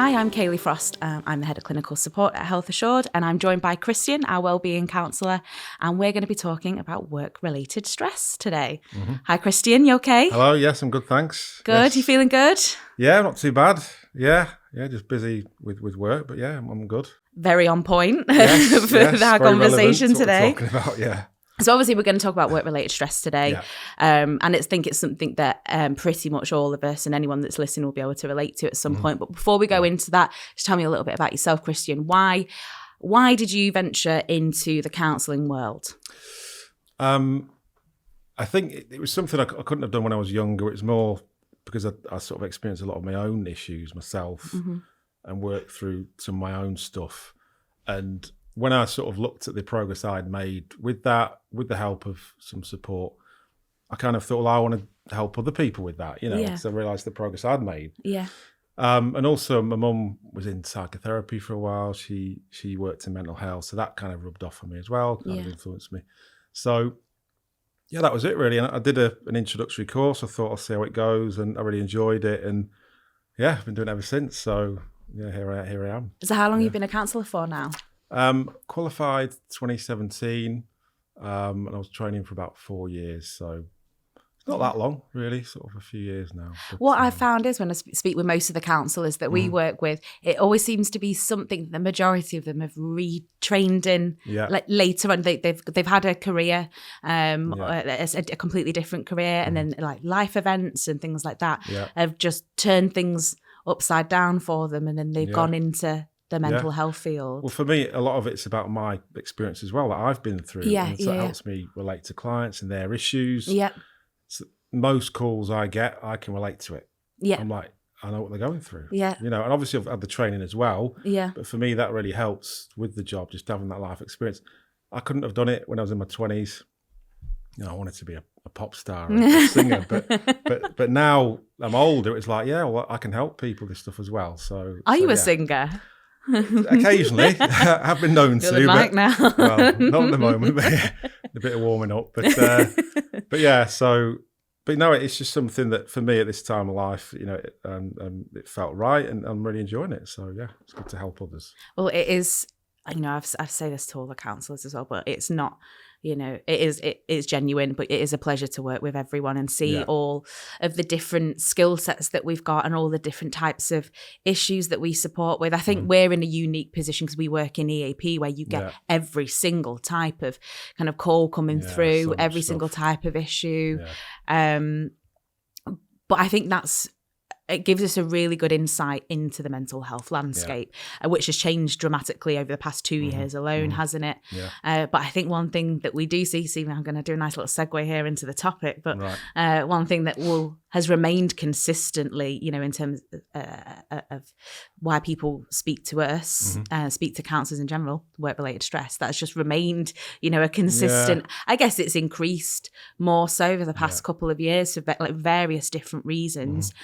Hi, I'm Kayleigh Frost. I'm the Head of Clinical Support at Health Assured, and I'm joined by Kristian, our wellbeing counsellor, and we're going to be talking about work-related stress today. Mm-hmm. Hi, Kristian, you okay? Hello, yes, I'm good, thanks. Good, yes. You feeling good? Yeah, not too bad. Yeah, just busy with work, but yeah, I'm good. Very on point Yes, for our conversation today. What we're talking about, yeah. So obviously we're going to talk about work-related stress today, and I think it's something that pretty much all of us and anyone that's listening will be able to relate to at some point. But before we go into that, just tell me a little bit about yourself, Kristian. Why did you venture into the counselling world? I think it was something I couldn't have done when I was younger. It was more because I sort of experienced a lot of my own issues myself and worked through some of my own stuff. And when I sort of looked at the progress I'd made with that, with the help of some support, I kind of thought, well, I want to help other people with that, because I realised the progress I'd made. Yeah. And also my mum was in psychotherapy for a while. She worked in mental health. So that kind of rubbed off on me as well, kind of influenced me. So yeah, that was it really. And I did an introductory course. I thought I'll see how it goes, and I really enjoyed it. And yeah, I've been doing it ever since. So yeah, here I am. So how long have you been a counsellor for now? Qualified 2017, and I was training for about 4 years, so it's not that long really, sort of a few years now. But, what I found is when I speak with most of the counsellors that we work with, it always seems to be something the majority of them have retrained in like later on. They've had a career, a completely different career, and then like life events and things like that have just turned things upside down for them, and then they've gone into the mental health field. Well, for me, a lot of it's about my experience as well that I've been through. And so it helps me relate to clients and their issues. Yeah. So most calls I get, I can relate to it. Yeah. I'm like, I know what they're going through. Yeah. And obviously I've had the training as well. Yeah. But for me, that really helps with the job, just having that life experience. I couldn't have done it when I was in my 20s. I wanted to be a pop star and a singer, but now I'm older. It's like, I can help people with this stuff as well. So, are you a singer? Occasionally, I've been known You're to. the mic now. Well, not at the moment, but a bit of warming up. But yeah, so, but no, it's just something that for me at this time of life, it felt right, and I'm really enjoying it. So yeah, it's good to help others. Well, it is. I say this to all the counsellors as well, but it's not. It is genuine, but it is a pleasure to work with everyone and see all of the different skill sets that we've got and all the different types of issues that we support with. I think we're in a unique position because we work in EAP where you get every single type of kind of call coming through, every single type of issue. Yeah. But I think it gives us a really good insight into the mental health landscape, which has changed dramatically over the past 2 years alone, hasn't it? Yeah. But I think one thing that we do see, I'm going to do a nice little segue here into the topic, but one thing that has remained consistently, in terms of why people speak to us, speak to counsellors in general, work-related stress, that's just remained, a consistent, I guess it's increased more so over the past couple of years for like various different reasons.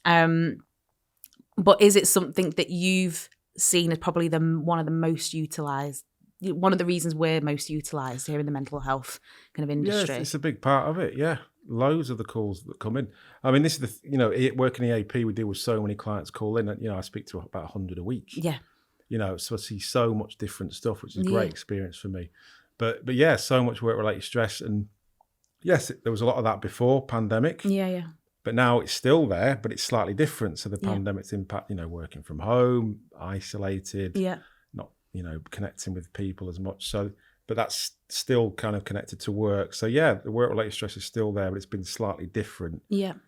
But is it something that you've seen as probably one of the most utilised, one of the reasons we're most utilised here in the mental health kind of industry? Yeah, it's a big part of it. Yeah, loads of the calls that come in. I mean, this is working in EAP, we deal with so many clients call in, and I speak to about 100 a week. Yeah. So I see so much different stuff, which is a great experience for me. But yeah, so much work-related stress, and yes, there was a lot of that before pandemic. Yeah. But now it's still there, but it's slightly different. So the pandemic's impact, working from home, isolated, not, connecting with people as much. So, but that's still kind of connected to work. So yeah, the work-related stress is still there, but it's been slightly different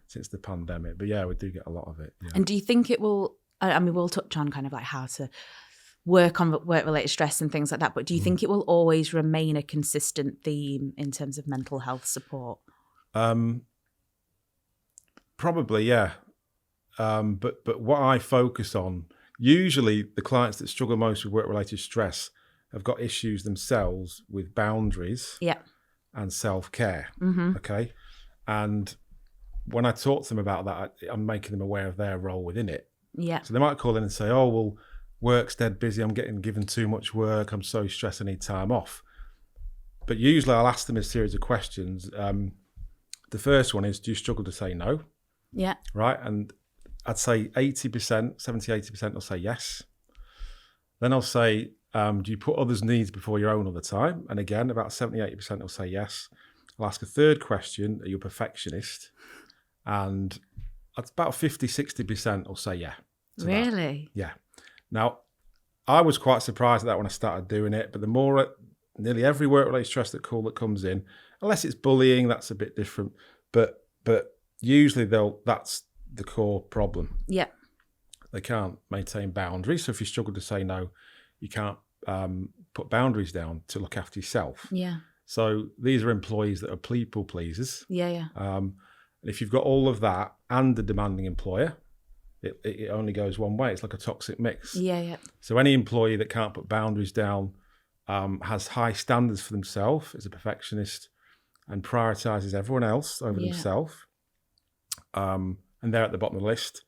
since the pandemic. But yeah, we do get a lot of it. Yeah. And do you think it will, we'll touch on kind of like how to work on work-related stress and things like that, but do you think it will always remain a consistent theme in terms of mental health support? Probably, yeah. But what I focus on, usually the clients that struggle most with work-related stress have got issues themselves with boundaries and self-care, okay? And when I talk to them about that, I'm making them aware of their role within it. Yeah. So they might call in and say, oh, well, work's dead busy, I'm getting given too much work, I'm so stressed, I need time off. But usually I'll ask them a series of questions. The first one is, do you struggle to say no? Yeah. Right. And I'd say 80%, 70, 80% will say yes. Then I'll say, do you put others' needs before your own all the time? And again, about 70, 80% will say yes. I'll ask a third question, are you a perfectionist? And that's about 50, 60% will say yeah. Really? That. Yeah. Now, I was quite surprised at that when I started doing it, but the more, nearly every work-related stress call that comes in, unless it's bullying, that's a bit different, but usually that's the core problem. Yeah. They can't maintain boundaries. So if you struggle to say no, you can't put boundaries down to look after yourself. Yeah. So these are employees that are people pleasers. Yeah. And if you've got all of that and a demanding employer, it only goes one way. It's like a toxic mix. Yeah. So any employee that can't put boundaries down has high standards for themselves, is a perfectionist, and prioritizes everyone else over themselves. And they're at the bottom of the list.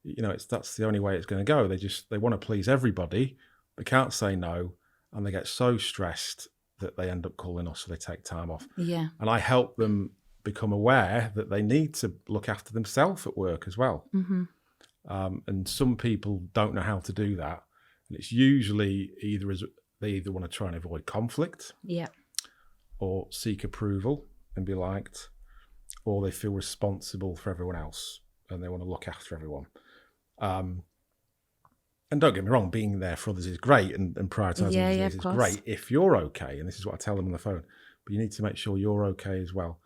That's the only way it's going to go. They want to please everybody. They can't say no, and they get so stressed that they end up calling us, so they take time off. Yeah. And I help them become aware that they need to look after themselves at work as well. Mm-hmm. And some people don't know how to do that. And it's usually they either want to try and avoid conflict, or seek approval and be liked, or they feel responsible for everyone else and they want to look after everyone. And don't get me wrong, being there for others is great, and prioritizing others is great if you're okay. And this is what I tell them on the phone. But you need to make sure you're okay as well.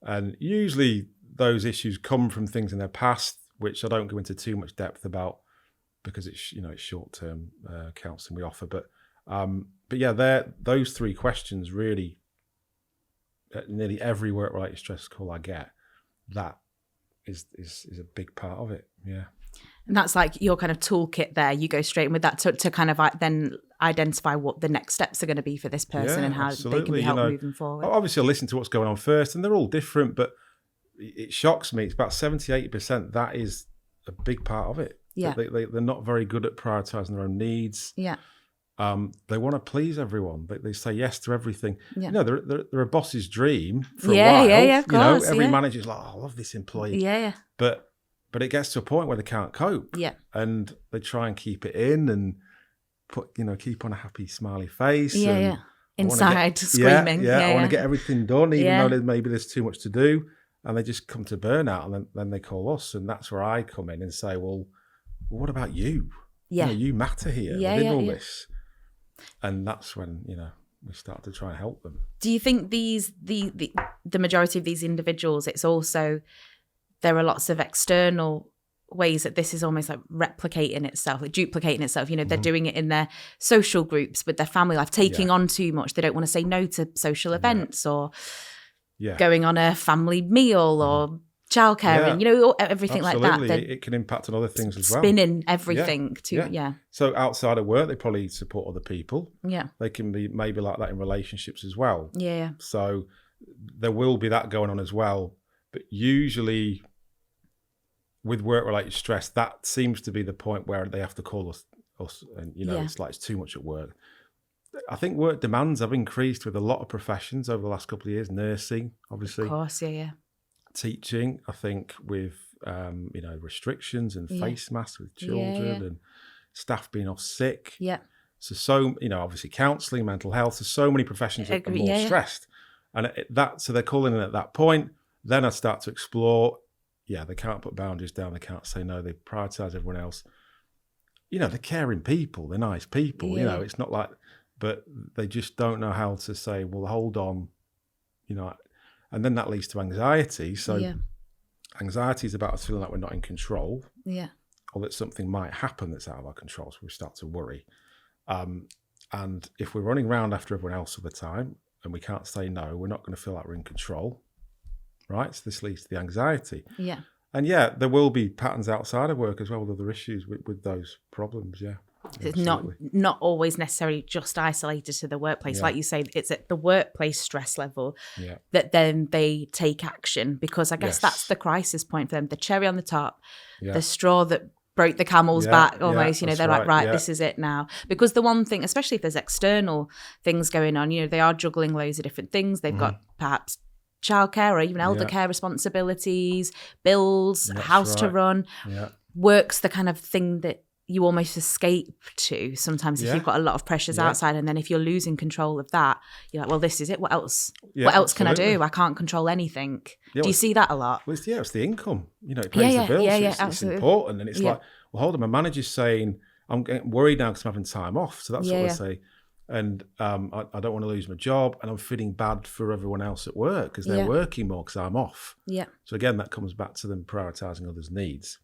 And usually those issues come from things in their past, which I don't go into too much depth about because it's short-term counselling we offer. But yeah, those three questions really, nearly every work-related stress call I get, that is a big part of it. Yeah. And that's like your kind of toolkit there. You go straight in with that to kind of then identify what the next steps are going to be for this person and how they can be helped moving forward. Obviously, I listen to what's going on first, and they're all different, but it shocks me. It's about 70, 80%. That is a big part of it. Yeah. They're not very good at prioritizing their own needs. Yeah. They want to please everyone. They say yes to everything. Yeah. They're a boss's dream for a while. Yeah, of course. Every manager's like, oh, I love this employee. Yeah. But it gets to a point where they can't cope. Yeah. And they try and keep it in and keep on a happy, smiley face. Yeah. Inside screaming. Yeah. I want to get everything done, even though maybe there's too much to do. And they just come to burnout, and then they call us. And that's where I come in and say, well, what about you? Yeah. You matter here within all this. And that's when, we start to try and help them. Do you think the majority of these individuals, it's also, there are lots of external ways that this is almost like replicating itself, like duplicating itself. They're doing it in their social groups with their family life, taking on too much. They don't want to say no to social events or going on a family meal or childcare, everything Absolutely. Like that. It can impact on other things as well. Spinning everything to. So outside of work, they probably support other people. Yeah. They can be maybe like that in relationships as well. Yeah. So there will be that going on as well. But usually with work-related stress, that seems to be the point where they have to call us and, it's like it's too much at work. I think work demands have increased with a lot of professions over the last couple of years. Nursing, obviously. Of course, yeah. Teaching, I think, with restrictions and face masks with children and staff being off sick. Yeah. So obviously counselling, mental health. So many professions are more stressed, and so they're calling in at that point. Then I start to explore. Yeah, they can't put boundaries down. They can't say no. They prioritise everyone else. They're caring people. They're nice people. Yeah. It's not like, but they just don't know how to say, well, hold on, and then that leads to anxiety. So anxiety is about us feeling like we're not in control. Yeah. Or that something might happen that's out of our control. So we start to worry. And if we're running around after everyone else all the time and we can't say no, we're not going to feel like we're in control. Right? So this leads to the anxiety. Yeah. And there will be patterns outside of work as well with other issues with those problems. Yeah. It's not always necessarily just isolated to the workplace. Yeah. Like you say, it's at the workplace stress level that then they take action, because I guess that's the crisis point for them. The cherry on the top, the straw that broke the camel's back almost, they're like, right, this is it now. Because the one thing, especially if there's external things going on, they are juggling loads of different things. They've got perhaps childcare or even elder care responsibilities, bills, house to run. Yeah. work's the kind of thing that you almost escape to sometimes if you've got a lot of pressures outside, and then if you're losing control of that, you're like, well, this is it. What else? What else can I do? I can't control anything. Do you see that a lot? Well, it's the income. It pays the bills. It's important. And it's like, well, hold on, my manager's saying, I'm getting worried now because I'm having time off. So that's what I say. And I don't want to lose my job, and I'm feeling bad for everyone else at work because they're working more because I'm off. Yeah. So again, that comes back to them prioritising others' needs.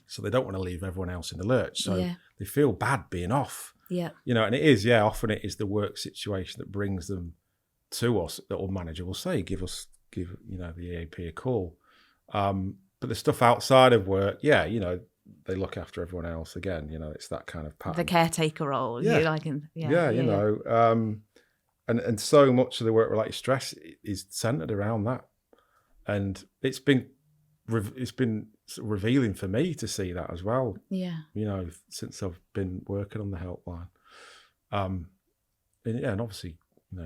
So they don't want to leave everyone else in the lurch. So they feel bad being off. Yeah. And it is, often it is the work situation that brings them to us that our manager will say, give the EAP a call. But the stuff outside of work, they look after everyone else again. It's that kind of pattern. The caretaker role. Yeah. And so much of the work-related stress is centered around that. And it's been revealing for me to see that as well. Yeah. Since I've been working on the helpline. And obviously,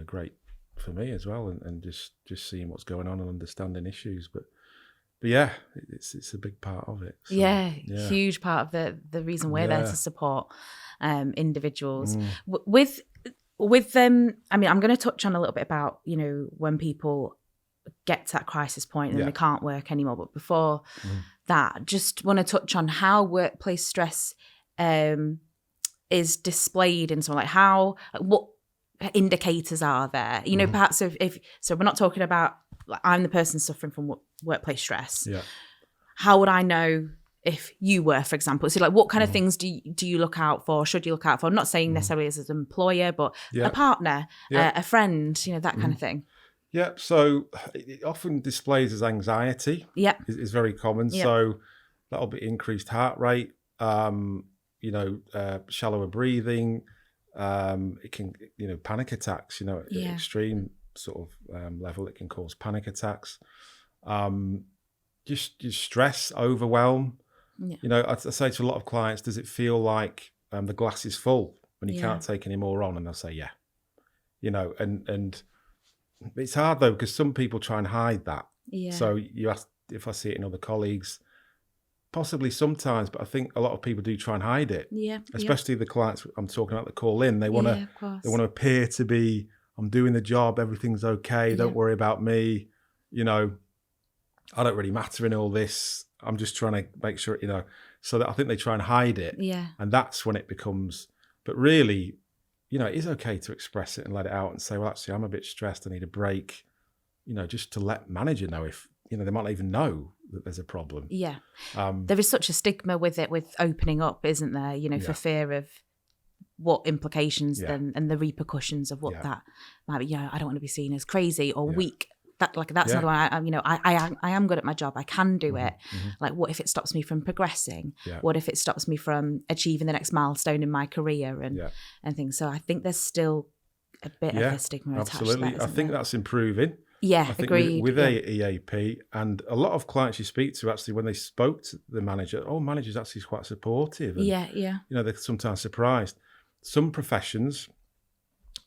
great for me as well, and just seeing what's going on and understanding issues. But yeah, it's a big part of it. So, huge part of the reason we're there to support individuals. With them, I mean, I'm going to touch on a little bit about, when people get to that crisis point and they can't work anymore. But before that, just want to touch on how workplace stress is displayed in someone, like what indicators are there? Perhaps if so we're not talking about like, I'm the person suffering from workplace stress. Yeah. How would I know if you were, for example? So like what kind of things do you look out for? Should you look out for? I'm not saying necessarily as an employer, but a partner, a friend, that kind of thing. Yeah, so it often displays as anxiety. Yeah, is very common. Yep. So that'll be increased heart rate, shallower breathing. It can, panic attacks. At extreme sort of level, it can cause panic attacks. Just stress, overwhelm. Yeah. I say to a lot of clients, does it feel like the glass is full when you can't take any more on? And they'll say, yeah. And it's hard though, because some people try and hide that. Yeah. So you ask if I see it in other colleagues, possibly sometimes, but I think a lot of people do try and hide it. Yeah. Especially the clients I'm talking about that call in. They want to appear to be, I'm doing the job, everything's okay, don't worry about me. I don't really matter in all this. I'm just trying to make sure, so that I think they try and hide it. Yeah. And that's when it becomes, but really, it is okay to express it and let it out and say, well, actually, I'm a bit stressed. I need a break, just to let manager know if, they might not even know that there's a problem. Yeah. There is such a stigma with it, with opening up, isn't there? For fear of what implications then and the repercussions of what that might be. I don't want to be seen as crazy or weak. That's another one. I am good at my job. I can do it. Mm-hmm. Like, what if it stops me from progressing? Yeah. What if it stops me from achieving the next milestone in my career and things? So I think there's still a bit of a stigma attached to that. Absolutely. I think that's improving. Yeah, I think agreed. With EAP, and a lot of clients you speak to, actually, when they spoke to the manager, manager's actually quite supportive. And, they're sometimes surprised. Some professions,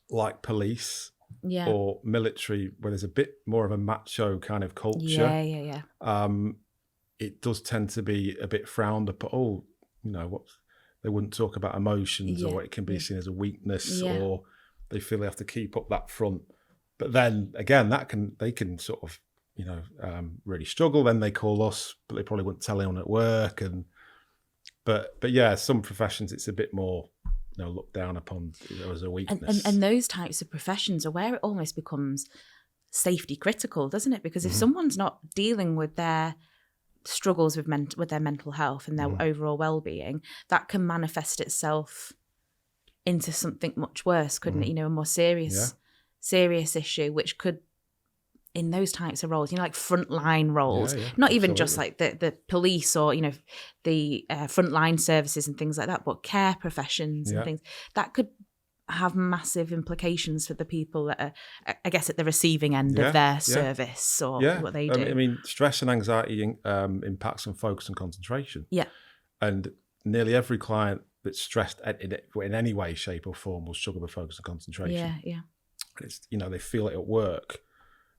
like police, or military, where there's a bit more of a macho kind of culture. It does tend to be a bit frowned upon. They wouldn't talk about emotions, or it can be seen as a weakness, or they feel they have to keep up that front. But then again, they can sort of, really struggle. Then they call us, but they probably wouldn't tell anyone at work. But some professions it's a bit more, looked down upon as a weakness. And those types of professions are where it almost becomes safety critical, doesn't it? Because if someone's not dealing with their struggles with their mental health and their overall well-being, that can manifest itself into something much worse, couldn't it? A more serious issue, which could, in those types of roles, like frontline roles, not even just like the police or, the frontline services and things like that, but care professions and things, that could have massive implications for the people that are, I guess, at the receiving end of their service or what they do. I mean, stress and anxiety impacts on focus and concentration. Yeah. And nearly every client that's stressed in any way, shape or form will struggle with focus and concentration. Yeah, yeah. And it's, they feel it at work.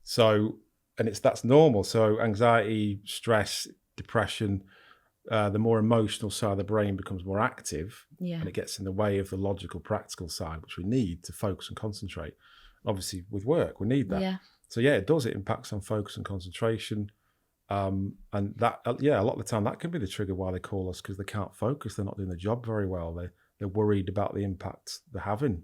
So, and that's normal. So anxiety, stress, depression, the more emotional side of the brain becomes more active, Yeah. and it gets in the way of the logical, practical side, which we need to focus and concentrate. Obviously, with work, we need that. Yeah. So yeah, it does. It impacts on focus and concentration. And that, a lot of the time, that can be the trigger why they call us, because they can't focus. They're not doing the job very well. They're worried about the impact they're having.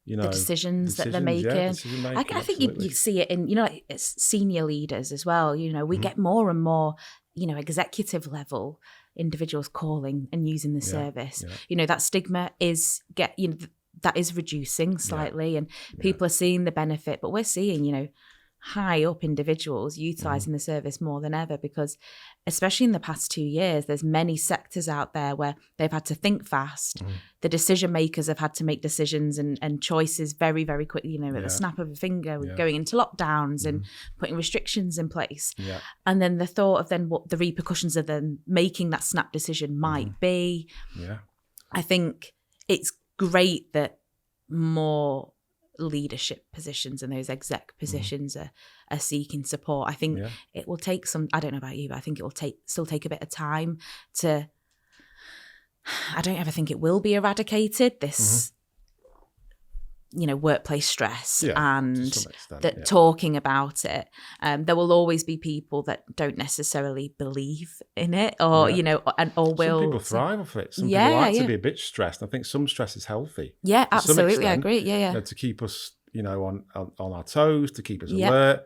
The decisions that they're making. Yeah, I think you see it in, like, it's senior leaders as well. We get more and more, executive level individuals calling and using the service. Yeah. That stigma that is reducing slightly, and people are seeing the benefit. But we're seeing, high up individuals utilising the service more than ever, because especially in the past 2 years, there's many sectors out there where they've had to think fast. The decision makers have had to make decisions and choices very, very quickly, at the snap of a finger, with going into lockdowns and putting restrictions in place. Yeah. And then the thought of then what the repercussions of then making that snap decision might be. Yeah. I think it's great that more leadership positions and those exec positions are seeking support. I think it will take some, I don't know about you, but I think it will still take a bit of time to, I don't ever think it will be eradicated, this workplace stress, and that talking about it. There will always be people that don't necessarily believe in it, or or will. Some people thrive off it. Some people like to be a bit stressed. I think some stress is healthy. Yeah, absolutely, I agree. Yeah. To keep us, on our toes, to keep us alert.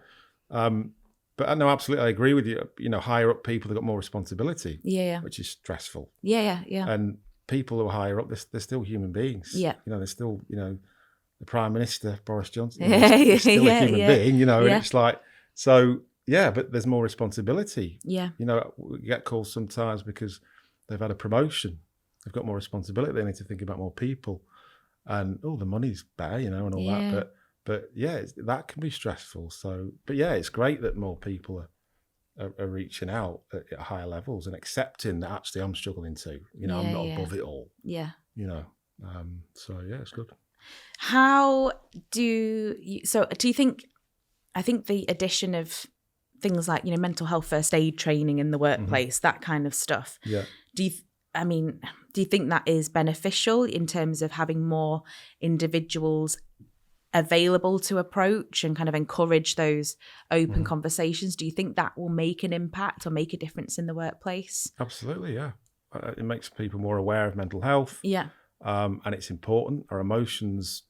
But no, absolutely, I agree with you. Higher up people have got more responsibility. Which is stressful. Yeah. And people who are higher up, they're still human beings. Yeah. They're still, the Prime Minister, Boris Johnson, is still a human being, and it's like, so, but there's more responsibility. Yeah. We get calls sometimes because they've had a promotion. They've got more responsibility. They need to think about more people. And, the money's better, and all that. But that can be stressful. So, but it's great that more people are reaching out at higher levels and accepting that actually I'm struggling too. I'm not above it all. Yeah. So, it's good. How do you think, I think the addition of things like, mental health first aid training in the workplace, that kind of stuff. Yeah. Do you think that is beneficial in terms of having more individuals available to approach and kind of encourage those open conversations? Do you think that will make an impact or make a difference in the workplace? Absolutely, yeah. It makes people more aware of mental health. Yeah. And it's important. Our emotions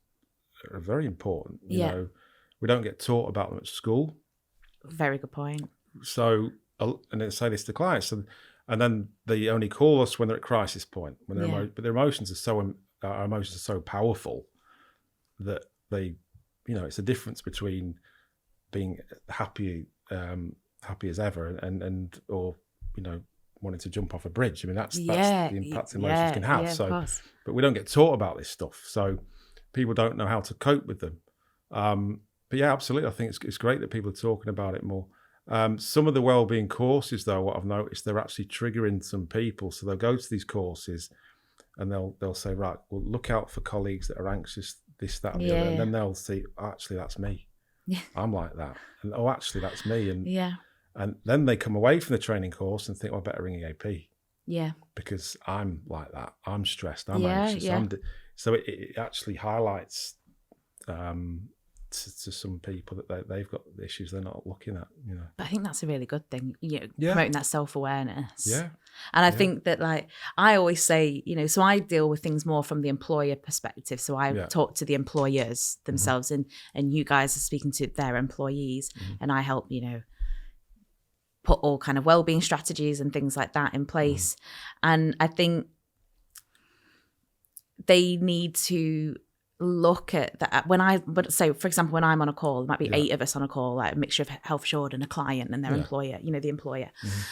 are very important. You know, we don't get taught about them at school. Very good point. So, and I say this to clients, and then they only call us when they're at crisis point. When they're but their emotions are our emotions are so powerful that they, it's a difference between being happy as ever and or wanting to jump off a bridge. I mean, that's the impact emotions can have. So, but we don't get taught about this stuff, so people don't know how to cope with them. But yeah, absolutely, I think it's great that people are talking about it more. Some of the wellbeing courses, though, what I've noticed, they're actually triggering some people. So they'll go to these courses and they'll say, right, well, look out for colleagues that are anxious, this, that, and the other. And then they'll see, actually, that's me. Yeah. I'm like that. And actually, that's me. And then they come away from the training course and think, I better ring EAP. Yeah. Because I'm like that. I'm stressed. I'm anxious. Yeah. So it actually highlights to some people that they've got issues they're not looking at, But I think that's a really good thing, promoting that self-awareness. Yeah. And I think that, like, I always say, so I deal with things more from the employer perspective. So I talk to the employers themselves and you guys are speaking to their employees and I help, put all kind of wellbeing strategies and things like that in place. And I think they need to look at that for example, when I'm on a call, there might be 8 of us on a call, like a mixture of health assured and a client and their employer, the employer.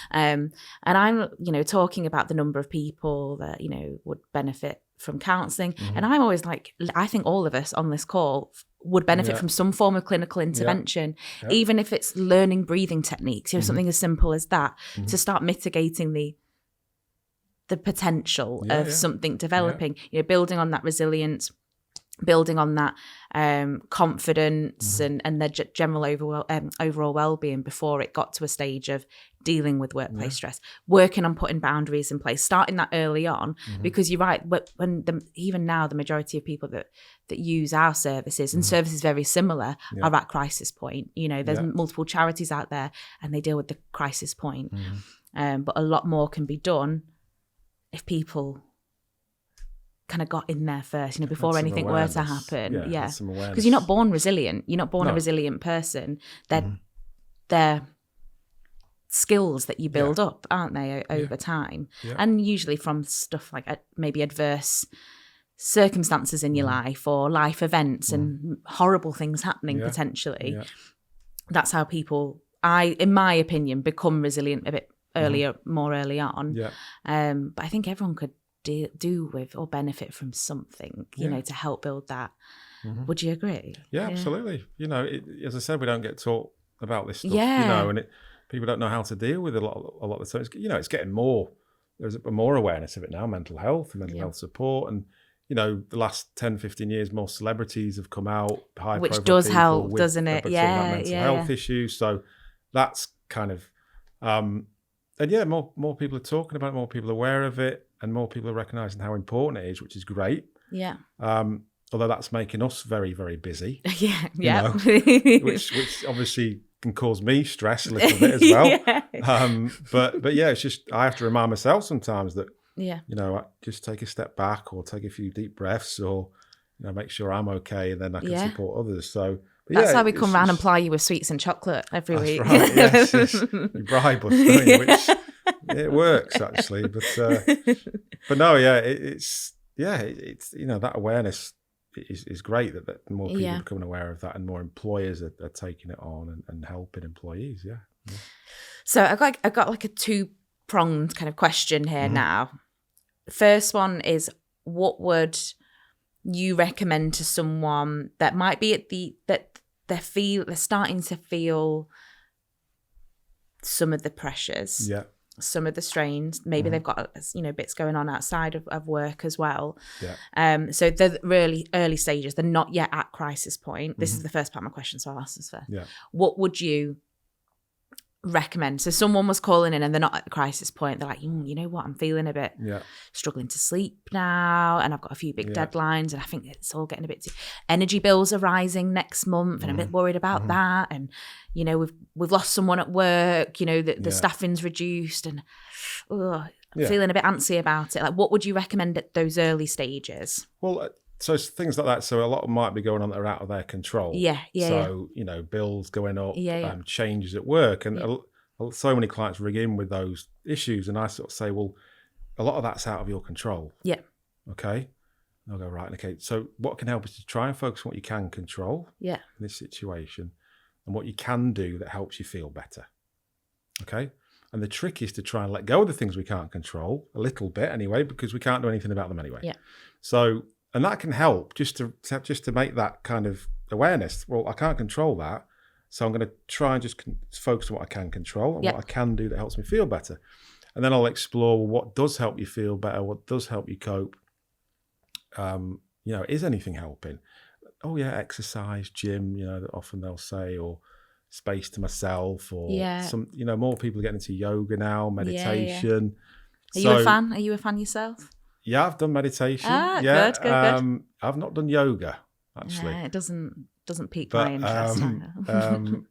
And I'm, talking about the number of people that, would benefit from counselling. And I'm always like, I think all of us on this call would benefit from some form of clinical intervention, even if it's learning breathing techniques, something as simple as that, to start mitigating the potential of something developing, building on that resilience, building on that confidence and their general overall well-being before it got to a stage of dealing with workplace stress, working on putting boundaries in place, starting that early on, because you're right, even now the majority of people that use our services and services very similar are at crisis point. You know, there's multiple charities out there and they deal with the crisis point. But a lot more can be done if people kind of got in there first, you know, before anything were to happen. Because you're not born resilient. You're not born a resilient person. They're skills that you build up, aren't they, over time? And usually from stuff like maybe adverse circumstances in your life or life events and horrible things happening potentially. That's how people, in my opinion, become resilient a bit earlier, more early on. But I think everyone could do with or benefit from something, you know, to help build that. Would you agree? Yeah, absolutely. You know, as I said, we don't get taught about this stuff, you know, and people don't know how to deal with it a lot of the time. You know, it's getting more, there's more awareness of it now, mental health and mental health support. And, you know, the last 10, 15 years, more celebrities have come out, which does help, doesn't it? Mental health issues. So that's kind of, and more people are talking about it, more people are aware of it, and more people are recognising how important it is, which is great. Although that's making us very, very busy. You know, which obviously can cause me stress a little bit as well. But yeah, it's just, I have to remind myself sometimes that, you know, I just take a step back or take a few deep breaths or, you know, make sure I'm okay, and then I can support others. So that's how we come round and ply you with sweets and chocolate every week. Right, yes. You bribe us, don't you? Which it works actually, but no, it's you know, that awareness is great that more people are becoming aware of that, and more employers are taking it on and helping employees. So I got like a 2-pronged kind of question here now. The first one is, what would you recommend to someone that might be at they're starting to feel some of the pressures, some of the strains, maybe they've got, you know, bits going on outside of work as well. So they're really early stages, they're not yet at crisis point. This is the first part of my question, so I'll ask this first. What would you recommend? So someone was calling in and they're not at the crisis point, they're like, you know what, I'm feeling a bit struggling to sleep now, and I've got a few big deadlines, and I think it's all getting a bit energy bills are rising next month, and I'm a bit worried about that, and you know, we've lost someone at work, you know, the staffing's reduced, and I'm feeling a bit antsy about it. Like, what would you recommend at those early stages? Well, so it's things like that. So a lot might be going on that are out of their control. So, you know, bills going up, changes at work. And so many clients ring in with those issues. And I sort of say, well, a lot of that's out of your control. Okay. And I'll go, right, okay. So what can help is to try and focus on what you can control in this situation, and what you can do that helps you feel better. Okay. And the trick is to try and let go of the things we can't control a little bit anyway, because we can't do anything about them anyway. So, and that can help just to make that kind of awareness. Well, I can't control that, so I'm going to try and just focus on what I can control and what I can do that helps me feel better. And then I'll explore what does help you feel better, what does help you cope. You know, is anything helping? Oh yeah, exercise, gym, you know, often they'll say, or space to myself, or some, you know, more people are getting into yoga now, meditation. Are you a fan? Are you a fan yourself? Yeah, I've done meditation. Good. I've not done yoga, actually. It doesn't pique my interest.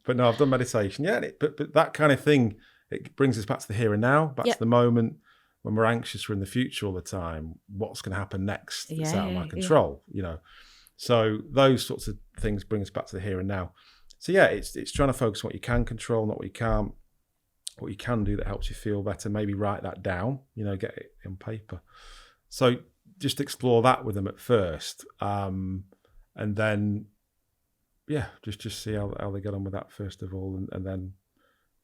But no, I've done meditation. But that kind of thing, it brings us back to the here and now, back to the moment. When we're anxious, we're in the future all the time. What's going to happen next? It's out of my control, you know. So those sorts of things bring us back to the here and now. So it's trying to focus on what you can control, not what you can't. What you can do that helps you feel better. Maybe write that down, you know, get it on paper. So just explore that with them at first, and then, just see how they get on with that first of all, and then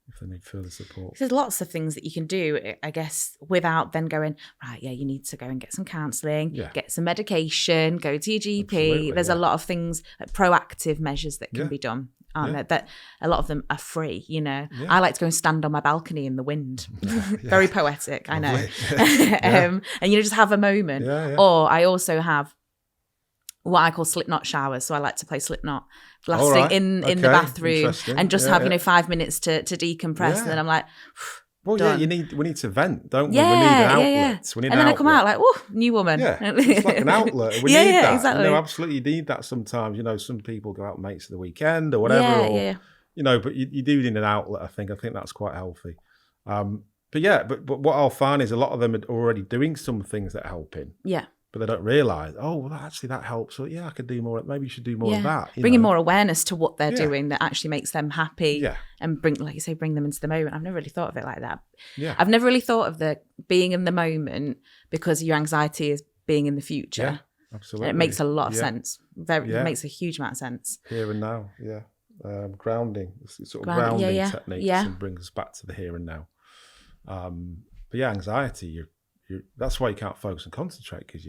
if they need further support. There's lots of things that you can do, I guess, without then going, right, you need to go and get some counselling, get some medication, go to your GP. Absolutely, there's a lot of things, like proactive measures that can be done, aren't there? That a lot of them are free, you know. I like to go and stand on my balcony in the wind. Very poetic, I know. And, you know, just have a moment. Or I also have what I call Slipknot showers. So I like to play Slipknot blasting in the bathroom and just have 5 minutes to decompress. And then I'm like, well, done. We need to vent, don't we? We need an outlet. We need and then I come out like, oh, new woman. Yeah, it's like an outlet. We need that. Exactly. Absolutely need that sometimes. Some people go out mates of the weekend or whatever. But you do need an outlet, I think. I think that's quite healthy. But what I'll find is a lot of them are already doing some things that are helping. Yeah. But they don't realise, actually that helps. So I could do more. Maybe you should do more of that. Bringing more awareness to what they're doing that actually makes them happy and bring them into the moment. I've never really thought of it like that. Yeah. I've never really thought of the being in the moment because your anxiety is being in the future. Yeah, absolutely. And it makes a lot of sense. It makes a huge amount of sense. Here and now, grounding. It's sort of grounding techniques and brings us back to the here and now. But anxiety, that's why you can't focus and concentrate because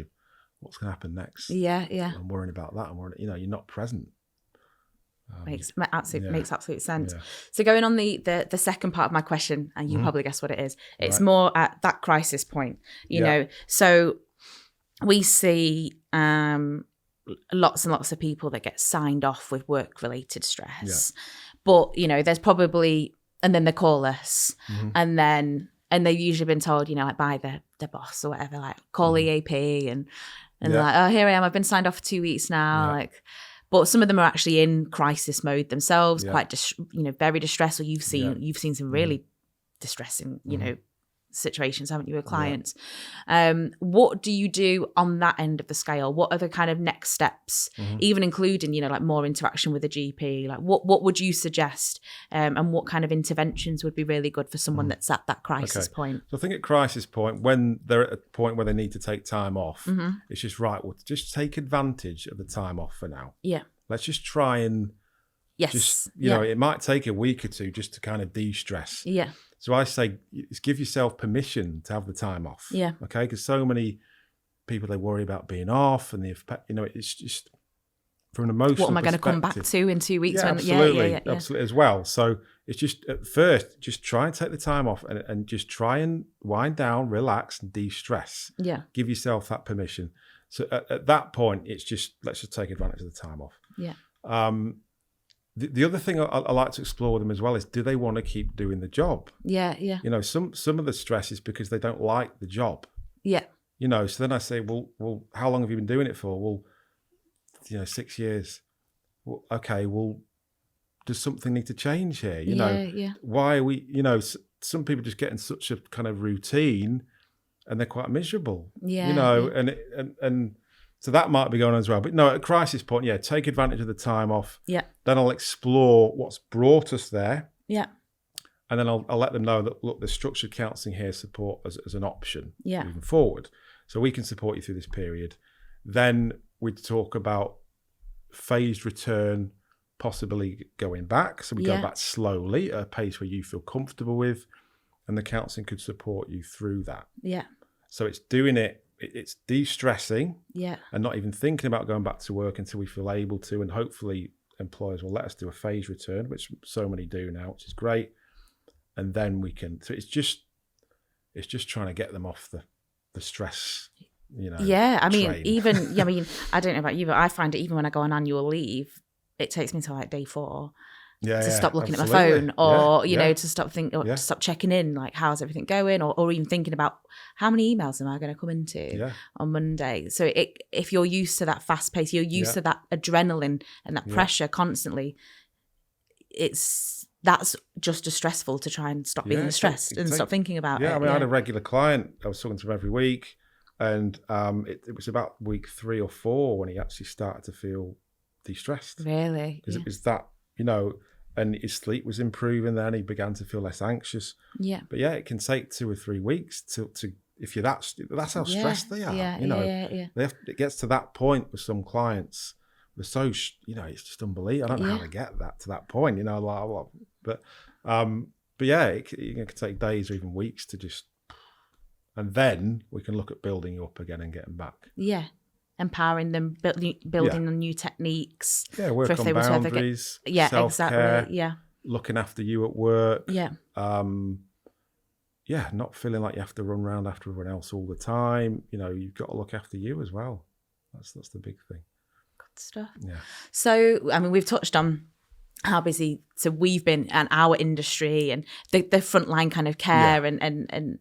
what's going to happen next? I'm worrying about that. You're not present. Makes absolute sense. Yeah. So going on the second part of my question, and you probably guess what it is. It's more at that crisis point, you know. So we see lots and lots of people that get signed off with work-related stress, but there's probably, and then they call us, and they've usually been told, like by the boss or whatever, like call the AP and like, oh, here I am, I've been signed off for 2 weeks now, like. But some of them are actually in crisis mode themselves, quite very distressed. Or you've seen some really distressing, situations, haven't you, with clients? What do you do on that end of the scale? What are the kind of next steps, even including, like more interaction with a GP? Like what would you suggest, and what kind of interventions would be really good for someone that's at that crisis point? So I think at crisis point, when they're at a point where they need to take time off, it's just just take advantage of the time off for now. Yeah. Let's just try and it might take a week or two just to kind of de-stress. Yeah. So I say, give yourself permission to have the time off. Yeah. Okay. Because so many people, they worry about being off, and it's just from an emotional what am I going to come back to in 2 weeks? Absolutely as well. So it's just at first, just try and take the time off and just try and wind down, relax, and de-stress. Yeah. Give yourself that permission. So at that point, it's just let's just take advantage of the time off. Yeah. The other thing I like to explore with them as well is, do they want to keep doing the job? Yeah, yeah. Some of the stress is because they don't like the job. Yeah. So then I say, well, how long have you been doing it for? Well, 6 years. Well, okay, well, does something need to change here? Why are we, some people just get in such a kind of routine and they're quite miserable. Yeah. And so that might be going on as well. But no, at crisis point, take advantage of the time off. Yeah. Then I'll explore what's brought us there. Yeah. And then I'll let them know that, look, there's structured counselling here, support as an option moving forward. So we can support you through this period. Then we'd talk about phased return, possibly going back. So we go back slowly at a pace where you feel comfortable with, and the counselling could support you through that. Yeah. So it's doing it's de-stressing and not even thinking about going back to work until we feel able to, and hopefully employers will let us do a phased return, which so many do now, which is great. And then we can, so it's just trying to get them off the stress, Yeah, I mean, train. I don't know about you, but I find it even when I go on annual leave, it takes me to like day 4 to stop looking at my phone, or to stop to stop checking in, like how's everything going, or even thinking about how many emails am I going to come into on Monday. So if you're used to that fast pace, you're used to that adrenaline and that pressure constantly, that's just as stressful to try and stop being stressed and stop thinking about it. I had a regular client, I was talking to him every week, and it was about week 3 or 4 when he actually started to feel de-stressed. Really? Because it was that, and his sleep was improving then, he began to feel less anxious. Yeah. But it can take 2 or 3 weeks to if you're that's how stressed they are. It gets to that point with some clients. We're so, it's just unbelievable. I don't know how to get that to that point, but it can take days or even weeks to just, and then we can look at building you up again and getting back. Yeah. Empowering them, building on new techniques. Yeah, work on boundaries. Self-care, exactly. Yeah. Looking after you at work. Yeah. Not feeling like you have to run around after everyone else all the time. You've got to look after you as well. That's the big thing. stuff. Yeah. So, I mean, we've touched on how busy we've been and our industry and the frontline kind of care and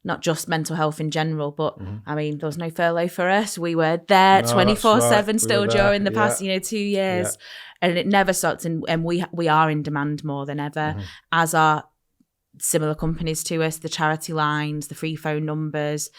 not just mental health in general, but I mean, there was no furlough for us. We were there 24/7 still during the past, 2 years, and it never stopped. And we are in demand more than ever, as are similar companies to us, the charity lines, the free phone numbers.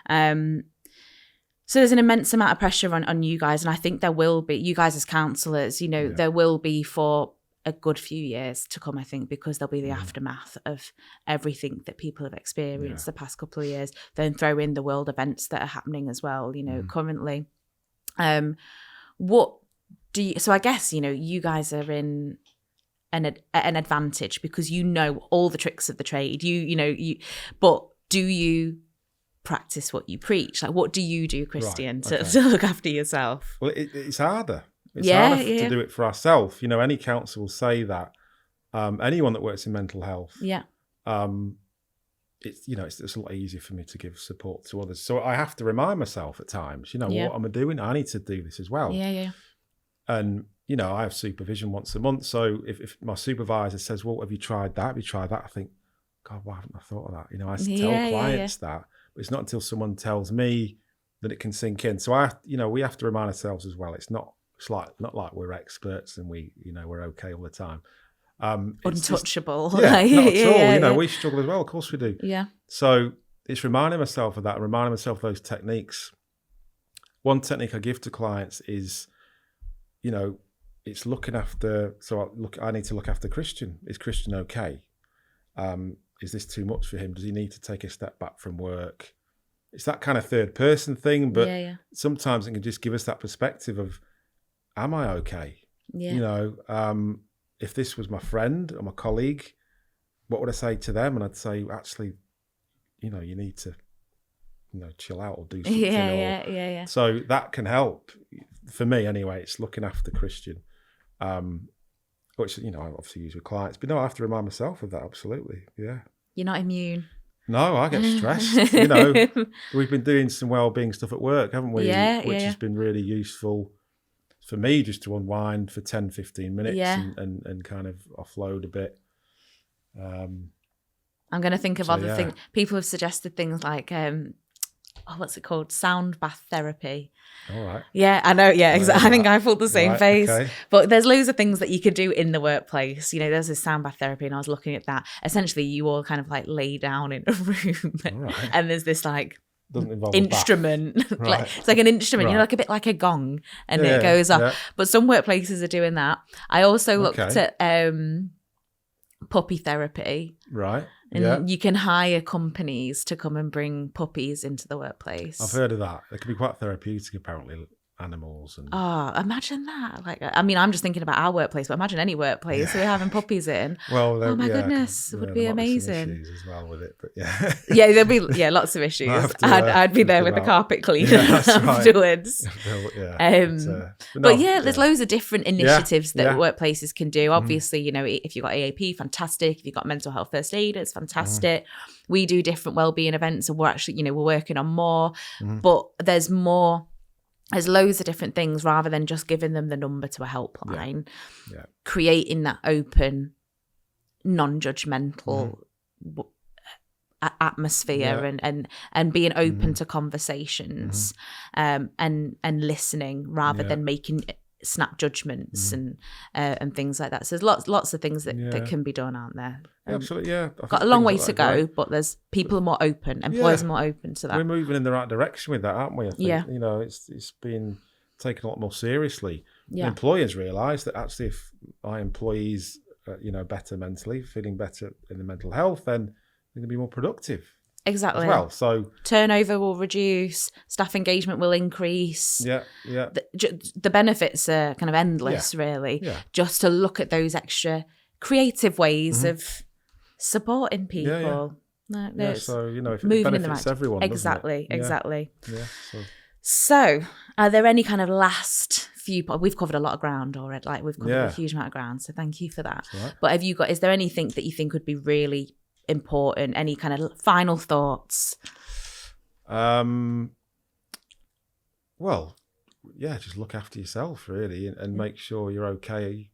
So there's an immense amount of pressure on you guys, and I think there will be, you guys as counsellors, there will be for a good few years to come, I think, because there'll be the aftermath of everything that people have experienced the past couple of years. Then throw in the world events that are happening as well, currently. What do you, so I guess, you guys are in an advantage because all the tricks of the trade, but do you practice what you preach? Like, what do you do, Kristian, to look after yourself? Well, it's harder. It's harder to do it for ourselves. Any counsellor will say that. Anyone that works in mental health, it's a lot easier for me to give support to others. So I have to remind myself at times, what am I doing? I need to do this as well. And I have supervision once a month. So if my supervisor says, "Well, have you tried that? Have you tried that?" I think, God, why haven't I thought of that? I tell clients that, but it's not until someone tells me that it can sink in. So we have to remind ourselves as well. It's not like we're experts and we're okay all the time. Untouchable. Not at all. We struggle as well. Of course we do. Yeah. So it's reminding myself of that, reminding myself of those techniques. One technique I give to clients is, it's looking after. So I need to look after Kristian. Is Kristian okay? Is this too much for him? Does he need to take a step back from work? It's that kind of third person thing, but sometimes it can just give us that perspective of, am I okay? If this was my friend or my colleague, what would I say to them? And I'd say, actually, you need to, chill out or do something. So that can help. For me, anyway, it's looking after Kristian, which, I obviously use with clients. But no, I have to remind myself of that, absolutely. Yeah. You're not immune. No, I get stressed. We've been doing some well-being stuff at work, haven't we? Which has been really useful for me, just to unwind for 10, 15 minutes and kind of offload a bit. I'm going to think of other things. People have suggested things like, what's it called? Sound bath therapy. All right. Yeah, I know. Yeah, exactly. I think I pulled the same face. Okay. But there's loads of things that you could do in the workplace. There's this sound bath therapy, and I was looking at that. Essentially, you all kind of like lay down in a room, and there's this like instrument. It's like an instrument, like a bit like a gong, and it goes up. But some workplaces are doing that. I also looked at puppy therapy. Right. And you can hire companies to come and bring puppies into the workplace. I've heard of that. It can be quite therapeutic, apparently, animals. And imagine that. I'm just thinking about our workplace, but imagine any workplace we're having puppies in. Well, oh my goodness, it would be amazing. Issues as well with it, but there'll be lots of issues. I'd be there with the carpet cleaner afterwards. But there's loads of different initiatives that workplaces can do. Obviously, if you've got AAP, fantastic. If you've got mental health first aid, it's fantastic. We do different wellbeing events, and we're actually, we're working on more. But there's more. There's loads of different things rather than just giving them the number to a helpline. Creating that open, non-judgmental atmosphere and being open to conversations and listening rather than making snap judgments and things like that. So there's lots of things that can be done, aren't there? Absolutely, Got a long way to go, but there's people are more open, employers are more open to that. We're moving in the right direction with that, aren't we? I think, it's been taken a lot more seriously. Employers realise that actually if our employees are better mentally, feeling better in the mental health, then they're going to be more productive. Exactly. As well, so turnover will reduce, staff engagement will increase. The benefits are kind of endless, really. Just to look at those extra creative ways of supporting people. So if it moving benefits everyone, exactly. Yeah. So, are there any kind of last few? We've covered a lot of ground already. We've covered a huge amount of ground. So thank you for that. Right. But is there anything that you think would be really important? Any kind of final thoughts? Well, just look after yourself really, and make sure you're okay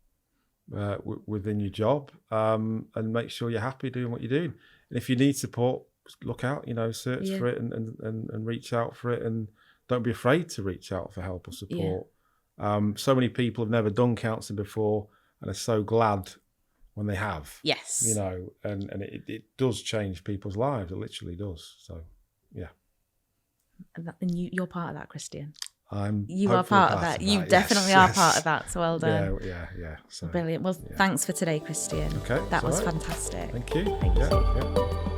within your job, and make sure you're happy doing what you're doing. And if you need support, look out, search for it and reach out for it, and don't be afraid to reach out for help or support. So many people have never done counselling before and are so glad when they have. Yes. And it does change people's lives. It literally does. So, yeah. And you're part of that, Kristian. You are part of that. You definitely are part of that. So well done. Yeah. So, brilliant. Well, thanks for today, Kristian. Okay. That was fantastic. Thank you. Thank you.